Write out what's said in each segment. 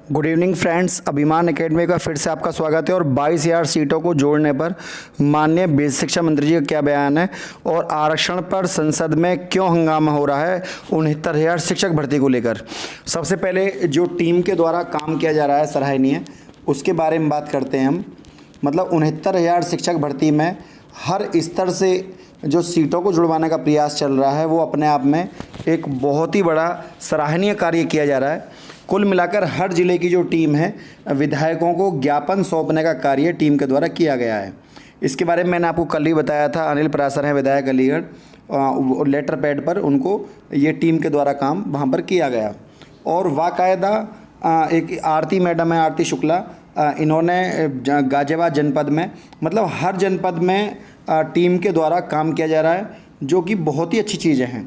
Good evening friends, अभिमान academy का फिर से आपका स्वागत है। और 22,000 सीटों को जोड़ने पर माननीय बेसिक शिक्षा मंत्री जी का क्या बयान है और आरक्षण पर संसद में क्यों हंगामा हो रहा है 69,000 शिक्षक भर्ती को लेकर। सबसे पहले जो टीम के द्वारा काम किया जा रहा है सराहनीय, उसके बारे में बात करते हैं हम। मतलब 69,000 शिक्षक भर्ती में हर स्तर से जो सीटों को जुड़वाने का प्रयास चल रहा है वो अपने आप में एक बहुत ही बड़ा सराहनीय कार्य किया जा रहा है। कुल मिलाकर हर ज़िले की जो टीम है, विधायकों को ज्ञापन सौंपने का कार्य टीम के द्वारा किया गया है। इसके बारे में मैंने आपको कल ही बताया था। अनिल परासर हैं विधायक अलीगढ़, लेटर पैड पर उनको ये टीम के द्वारा काम वहाँ पर किया गया। और बाकायदा एक आरती मैडम है, आरती शुक्ला, इन्होंने गाजियाबाद जनपद में, मतलब हर जनपद में टीम के द्वारा काम किया जा रहा है, जो कि बहुत ही अच्छी चीज़ें हैं।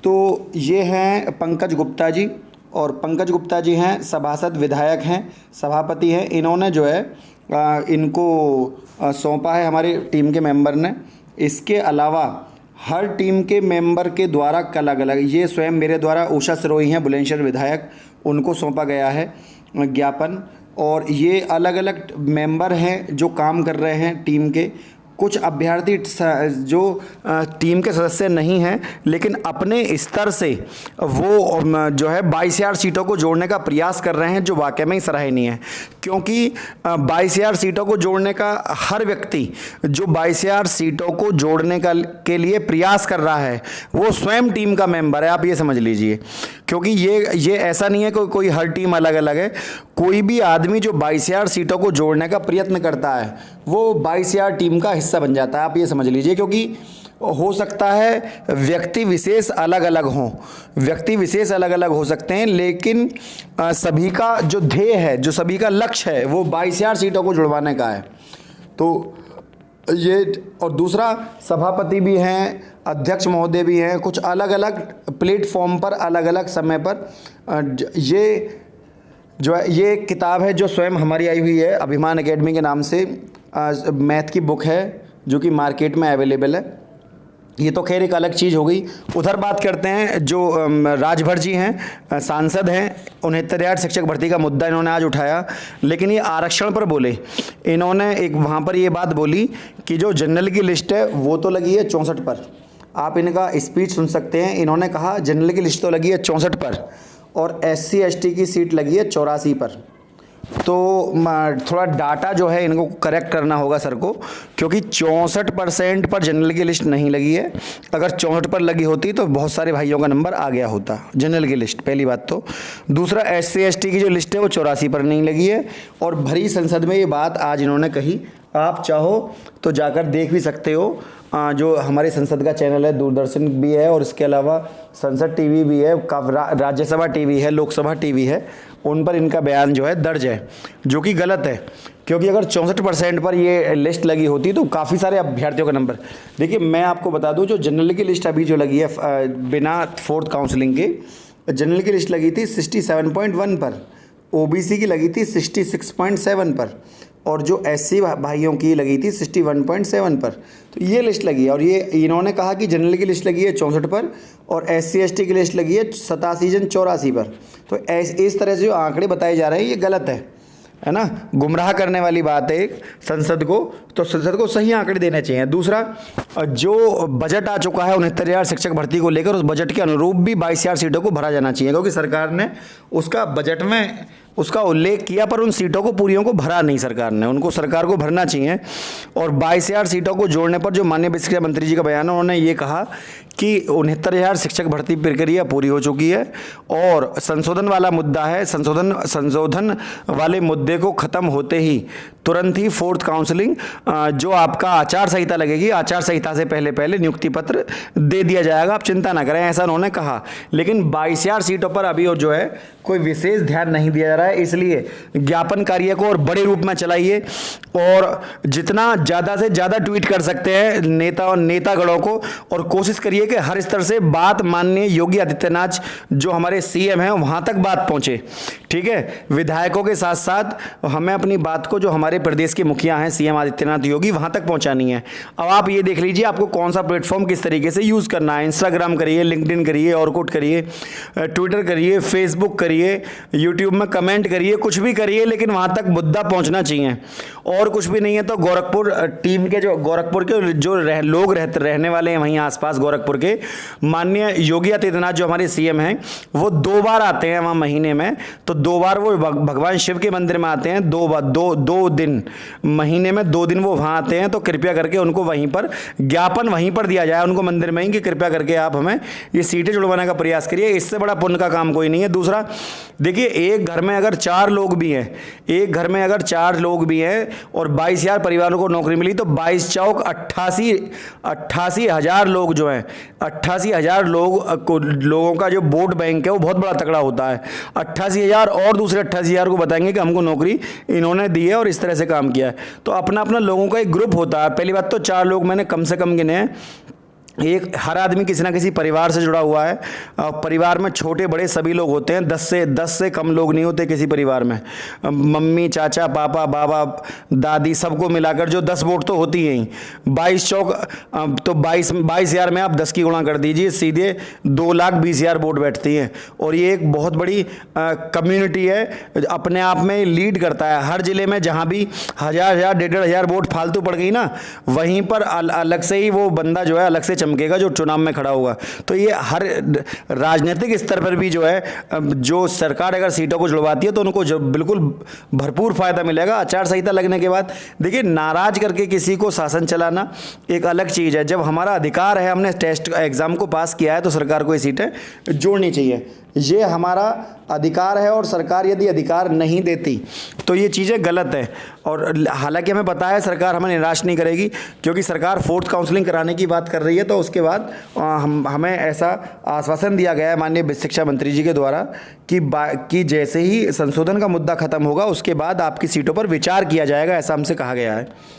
तो ये हैं पंकज गुप्ता जी, और पंकज गुप्ता जी हैं सभासद विधायक हैं, सभापति हैं। इन्होंने जो है इनको सौंपा है हमारी टीम के मेंबर ने। इसके अलावा हर टीम के मेंबर के द्वारा अलग अलग, ये स्वयं मेरे द्वारा उषा सिरोही हैं बुलंदशहर विधायक, उनको सौंपा गया है ज्ञापन। और ये अलग अलग मेंबर हैं जो काम कर रहे हैं टीम के। कुछ अभ्यर्थी जो टीम के सदस्य नहीं हैं लेकिन अपने स्तर से वो जो है 22,000 सीटों को जोड़ने का प्रयास कर रहे हैं, जो वाकई में ही सराहनीय है। क्योंकि 22,000 सीटों को जोड़ने का हर व्यक्ति जो 22,000 सीटों को जोड़ने के लिए प्रयास कर रहा है वो स्वयं टीम का मेंबर है, आप ये समझ लीजिए। क्योंकि ये ऐसा नहीं है कि कोई हर टीम अलग अलग है। कोई भी आदमी जो 22,000 सीटों को जोड़ने का प्रयत्न करता है वो 22,000 टीम का हिस्सा बन जाता है, आप ये समझ लीजिए। क्योंकि हो सकता है व्यक्ति विशेष अलग अलग हों, व्यक्ति विशेष अलग अलग हो सकते हैं, लेकिन सभी का जो ध्येय है, जो सभी का लक्ष्य है वो 22,000 सीटों को जुड़वाने का है। तो ये, और दूसरा सभापति भी हैं, अध्यक्ष महोदय भी हैं, कुछ अलग अलग प्लेटफॉर्म पर अलग अलग समय पर ये जो है, ये किताब है जो स्वयं हमारी आई हुई है अभिमान एकेडमी के नाम से, मैथ की बुक है जो कि मार्केट में अवेलेबल है। ये तो खैर एक अलग चीज़ हो गई। उधर बात करते हैं जो राजभर जी हैं, सांसद हैं, 69,000 शिक्षक भर्ती का मुद्दा इन्होंने आज उठाया, लेकिन ये आरक्षण पर बोले। इन्होंने एक वहाँ पर ये बात बोली कि जो जनरल की लिस्ट है वो तो लगी है 64 पर। आप इनका स्पीच सुन सकते हैं। इन्होंने कहा जनरल की लिस्ट तो लगी है 64 पर और SC ST की सीट लगी है 84 पर। तो थोड़ा डाटा जो है इनको करेक्ट करना होगा सर को, क्योंकि 64% पर जनरल की लिस्ट नहीं लगी है। अगर 64 पर लगी होती तो बहुत सारे भाइयों का नंबर आ गया होता जनरल की लिस्ट, पहली बात तो। दूसरा, SC ST की जो लिस्ट है वो 84 पर नहीं लगी है। और भरी संसद में ये बात आज इन्होंने कही। आप चाहो तो जाकर देख भी सकते हो, जो हमारे संसद का चैनल है, दूरदर्शन भी है और इसके अलावा संसद टीवी भी है, राज्यसभा टीवी है, लोकसभा टीवी है, उन पर इनका बयान जो है दर्ज है, जो कि गलत है। क्योंकि अगर 64% पर ये लिस्ट लगी होती तो काफ़ी सारे अभ्यर्थियों का नंबर, देखिए मैं आपको बता दूं, जो जनरल की लिस्ट अभी जो लगी है बिना 4th काउंसलिंग के, जनरल की लिस्ट लगी थी 67.1 पर, OBC की लगी थी 66.7 पर, और जो SC भाइयों की लगी थी 61.7 पर। तो ये लिस्ट लगी है। और ये इन्होंने कहा कि जनरल की लिस्ट लगी है 64 पर और SC ST की लिस्ट लगी है 87-84 पर। तो इस तरह से जो आंकड़े बताए जा रहे हैं ये गलत है ना, गुमराह करने वाली बात है एक संसद को। तो संसद को सही आंकड़े देने चाहिए। दूसरा, जो बजट आ चुका है 69,000 शिक्षक भर्ती को लेकर, उस बजट के अनुरूप भी 22,000 सीटों को भरा जाना चाहिए, क्योंकि सरकार ने उसका बजट में उसका उल्लेख किया पर उन सीटों को पूरियों को भरा नहीं सरकार ने, उनको सरकार को भरना चाहिए। और 22,000 सीटों को जोड़ने पर जो माननीय बेसिक शिक्षा मंत्री जी का बयान है, उन्होंने ये कहा कि 69,000 शिक्षक भर्ती प्रक्रिया पूरी हो चुकी है और संशोधन वाला मुद्दा है, संशोधन वाले मुद्दे को ख़त्म होते ही तुरंत ही 4th काउंसलिंग, जो आपका आचार संहिता लगेगी, आचार संहिता से पहले पहले नियुक्ति पत्र दे दिया जाएगा, आप चिंता ना करें, ऐसा उन्होंने कहा। लेकिन 22,000 सीटों पर अभी और जो है कोई विशेष ध्यान नहीं दिया जा रहा है, इसलिए ज्ञापन कार्य को और बड़े रूप में चलाइए और जितना ज़्यादा से ज़्यादा ट्वीट कर सकते हैं नेतागणों को, और कोशिश करिए कि हर स्तर से बात माननीय योगी आदित्यनाथ जो हमारे CM हैं वहाँ तक बात पहुँचे। ठीक है, विधायकों के साथ साथ हमें अपनी बात को जो हमारे प्रदेश के मुखिया हैं सीएम आदित्यनाथ योगी, वहाँ तक पहुँचानी है। अब आप ये देख लीजिए आपको कौन सा प्लेटफॉर्म किस तरीके से यूज़ करना है। इंस्टाग्राम करिए, लिंक्डइन करिए, ऑरकुट करिए, ट्विटर करिए, फेसबुक करिए, यूट्यूब में कमेंट करिए, कुछ भी करिए, लेकिन वहाँ तक मुद्दा पहुँचना चाहिए। और कुछ भी नहीं है तो गोरखपुर टीम के जो गोरखपुर के जो लोग रहने वाले हैं वहीं आसपास गोरखपुर के, माननीय योगी आदित्यनाथ जो हमारे सीएम हैं, वो 2 बार आते हैं वहाँ महीने में। तो 2 बार वो भगवान शिव के मंदिर में आते हैं, 2 दिन महीने में 2 दिन वो वहाँ आते हैं। तो कृपया करके उनको वहीं पर ज्ञापन वहीं पर दिया जाए, उनको मंदिर में ही, कि कृपया करके आप हमें ये सीटें जुड़वाने का प्रयास करिए। इससे बड़ा पुण्य का काम कोई नहीं है। दूसरा देखिए, एक घर में अगर 4 लोग भी हैं, एक घर में अगर 4 लोग भी हैं और 22,000 परिवारों को नौकरी मिली, तो 22 चौक 88,000 लोग जो हैं, 88,000 लोगों का जो वोट बैंक है वो बहुत बड़ा तगड़ा होता है। 88,000 और दूसरे 88,000 को बताएंगे कि हमको नौकरी इन्होंने दी है और इस तरह से काम किया है। तो अपना अपना लोगों का एक ग्रुप होता है। पहली बात तो 4 लोग मैंने कम से कम गिने हैं। एक हर आदमी किसी ना किसी परिवार से जुड़ा हुआ है। परिवार में छोटे बड़े सभी लोग होते हैं, 10 से कम लोग नहीं होते किसी परिवार में। मम्मी, चाचा, पापा, बाबा, दादी, सबको मिलाकर जो 10 वोट तो होती हैं ही। 22 चौक तो 22,000 में आप 10 की गुणा कर दीजिए, सीधे 2,20,000 वोट बैठती हैं। और ये एक बहुत बड़ी कम्युनिटी है, अपने आप में लीड करता है। हर जिले में जहाँ भी 1,000, 1,500 वोट फालतू पड़ गई ना, वहीं पर अलग से ही वो बंदा जो है अलग से चमकेगा जो चुनाव में खड़ा होगा। तो ये हर राजनीतिक स्तर पर भी जो है, जो सरकार अगर सीटों को जुड़वाती है तो उनको बिल्कुल भरपूर फायदा मिलेगा। आचार संहिता लगने के बाद देखिए, नाराज करके किसी को शासन चलाना एक अलग चीज़ है। जब हमारा अधिकार है, हमने टेस्ट एग्जाम को पास किया है, तो सरकार को ये सीटें जोड़नी चाहिए। ये हमारा अधिकार है और सरकार यदि अधिकार नहीं देती तो ये चीज़ें गलत है। और हालांकि हमें पता है सरकार हमें निराश नहीं करेगी, क्योंकि सरकार फोर्थ काउंसलिंग कराने की बात कर रही है। तो उसके बाद हमें ऐसा आश्वासन दिया गया है माननीय शिक्षा मंत्री जी के द्वारा कि जैसे ही संशोधन का मुद्दा खत्म होगा उसके बाद आपकी सीटों पर विचार किया जाएगा, ऐसा हमसे कहा गया है।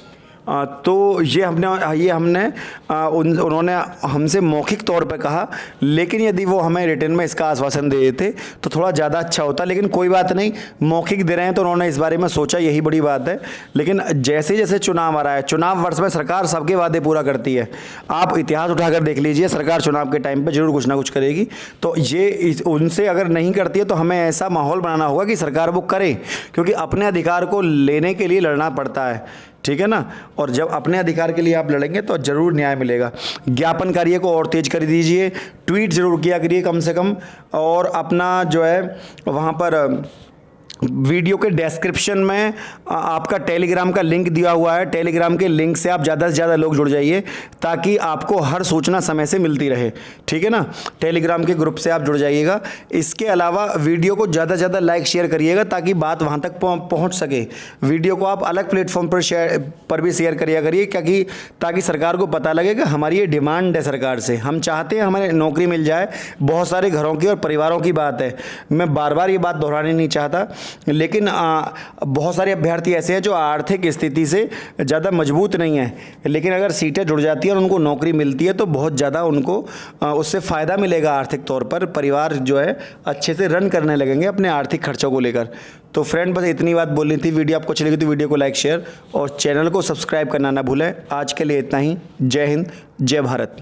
तो ये हमने उन्होंने हमसे मौखिक तौर पे कहा, लेकिन यदि वो हमें रिटर्न में इसका आश्वासन दे देते तो थोड़ा ज़्यादा अच्छा होता। लेकिन कोई बात नहीं, मौखिक दे रहे हैं तो उन्होंने इस बारे में सोचा, यही बड़ी बात है। लेकिन जैसे जैसे चुनाव आ रहा है, चुनाव वर्ष में सरकार सबके वादे पूरा करती है। आप इतिहास उठाकर देख लीजिए, सरकार चुनाव के टाइम पर जरूर कुछ ना कुछ करेगी। तो ये उनसे अगर नहीं करती है तो हमें ऐसा माहौल बनाना होगा कि सरकार वो करे, क्योंकि अपने अधिकार को लेने के लिए लड़ना पड़ता है, ठीक है ना। और जब अपने अधिकार के लिए आप लड़ेंगे तो जरूर न्याय मिलेगा। ज्ञापन कार्य को और तेज कर दीजिए, ट्वीट जरूर किया करिए कम से कम, और अपना जो है वहाँ पर वीडियो के डिस्क्रिप्शन में आपका टेलीग्राम का लिंक दिया हुआ है। टेलीग्राम के लिंक से आप ज़्यादा से ज़्यादा लोग जुड़ जाइए ताकि आपको हर सूचना समय से मिलती रहे, ठीक है ना। टेलीग्राम के ग्रुप से आप जुड़ जाइएगा। इसके अलावा वीडियो को ज़्यादा से ज़्यादा लाइक शेयर करिएगा ताकि बात वहाँ तक पहुँच सके। वीडियो को आप अलग प्लेटफॉर्म पर भी शेयर करिए क्योंकि ताकि सरकार को पता लगे कि हमारी ये डिमांड है सरकार से, हम चाहते हैं हमें नौकरी मिल जाए। बहुत सारे घरों की और परिवारों की बात है, मैं बार बार ये बात दोहरानी नहीं चाहता, लेकिन बहुत सारे अभ्यर्थी ऐसे हैं जो आर्थिक स्थिति से ज़्यादा मजबूत नहीं है, लेकिन अगर सीटें जुड़ जाती हैं और उनको नौकरी मिलती है तो बहुत ज़्यादा उनको उससे फ़ायदा मिलेगा। आर्थिक तौर पर परिवार जो है अच्छे से रन करने लगेंगे अपने आर्थिक खर्चों को लेकर। तो फ्रेंड, बस इतनी बात बोलनी थी। वीडियो आपको अच्छी लगी तो वीडियो को लाइक शेयर और चैनल को सब्सक्राइब करना ना भूलें। आज के लिए इतना ही। जय हिंद, जय भारत।